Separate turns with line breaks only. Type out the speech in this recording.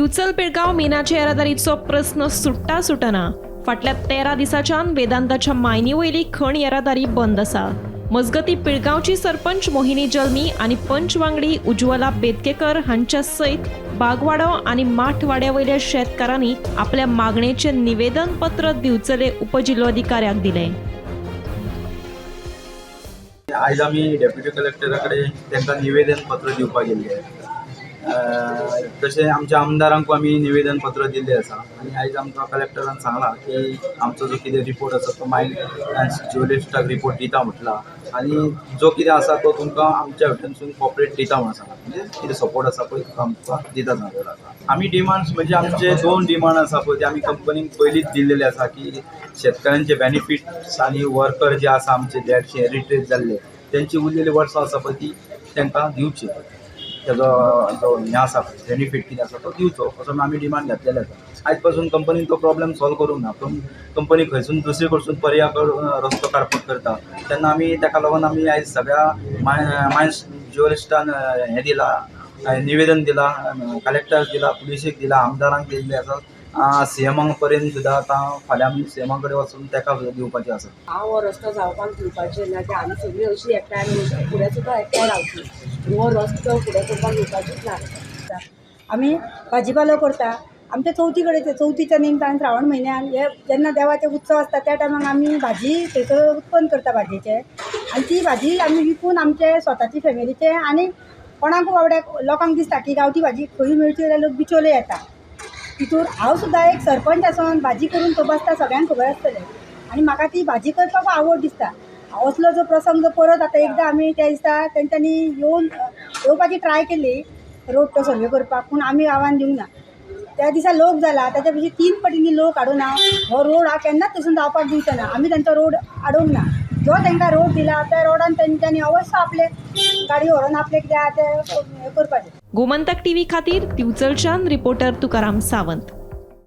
दिवचल पिळगांव मिनाच्या येरादारीचो प्रस्न सुट्टा सुटना। फाटल्या 13 दिसाच्यान वेदांताच्या मायनी वयली खण येरादारी बंद आसा। मजगती पिळगांवची सरपंच मोहिनी जल्मी आणि पंच वांगडी उज्वला बेतकेकर हांच्या सयत बागवाडो आणि माठवाड्या वयल्या शेतकारांनी आपल्या मागणेचे निवेदन पत्र दिवचले उपजिल्लोधिकाऱ्याक दिले।
आज आम्ही डेप्युटी कलेक्टराकडे त्यांना निवेदन पत्र दिवपाक गेल्ले। तशें आमच्या आमदारांक आमी निवेदन पत्र दिल्लें आसा आनी आयज आमकां कलेक्टरान सांगलां की आमचो जो कितें रिपोर्ट आसा तो मायन जिओलॉजिस्टाक रिपोर्ट दिता म्हटला आनी जो कितें आसा तो तुमकां आमच्या वटेनसून कॉपरेट दिता म्हणून सांगला। म्हणजे कितें सपोर्ट आसा पळय तो आमकां दिता सांगलेलो आसा। आमी डिमांड्स म्हणजे आमचे 2 डिमांड आसा पळय ते आमी कंपनीक पयलींच दिल्लेले आसा की शेतकऱ्यांचे बेनिफिट्स आनी वर्कर जे आसा आमचे देडशे रिट्रेस जाल्ले त्यांची उरलेली वर्सां आसा पळय ती तांकां दिवची। त्याचो जो हें आसा बेनिफीट कितें आसा तो दिवचो असो आमी डिमांड घातलेले आसा। आयज पासून कंपनीन तो प्रॉब्लेम सॉल्व करूंक ना, पूण कंपनी खंयसून दुसरे कडसून पर्याय रस्तो काडपाक करता तेन्ना आमी ताका लागून आमी आयज सगळ्या मायन्स ज्युअलिस्टान हें दिलां, निवेदन दिलां, कलेक्टर दिलां, पुलिसेक दिलां, आमदारांक दिल्ले आसा, सीएमांक पर्यंत सुद्दां आतां फाल्यां आमी सीएमा कडेन वचून ताका दिवपाचें आसा।
हांव हो रस्तो जावपाक दिवपाचें ना की आमी सगळीं अशीं एकठांय फुडें सुद्दां एकठांय रावची। हो रस्तो फुडें करपाक दिवपाचीच ना।
आमी भाजीपालो करता, आमच्या चवथी कडेन चवथीच्या निमतान श्रावण म्हयन्यान हे जेन्ना देवाचे उत्सव आसता त्या टायमाक आमी भाजी थंयसर उत्पन्न करता भाजयेचें आनी ती भाजी आमी विकून आमचे स्वताची फॅमिलीचे आनी कोणाकूय बाबड्याक लोकांक दिसता की गांवठी भाजी खंय मेळची जाल्यार लोक बिचोले येता। तितूर हांव सुद्दां एक सरपंच आसून भाजी करून तपासता सगळ्यांक खबर आसतलें आनी म्हाका ती भाजी करपाक आवड दिसता। असलो जो प्रसंग जो परत आतां एकदां आमी त्या दिसा तेंच्यांनी येवपाची ट्राय केली रोड तो सर्वे करपाक, पूण आमी आव्हान दिवंक ना। त्या दिसा लोक जाला ताच्या पेक्षा 3 पटींनी लोक हाडून हो रोड हा केन्नाच तसून जावपाक दिवचो ना। आमी तांचो रोड आडोवंक ना। जो तांकां रोड दिला त्या रोडान तेंच्यांनी अवश्य आपले गाडी व्हरून आपले कितें आहा तें करपाचें।
गोमंतक टीव्ही खातीर दिवचलच्यान रिपोर्टर तुकाराम सावंत।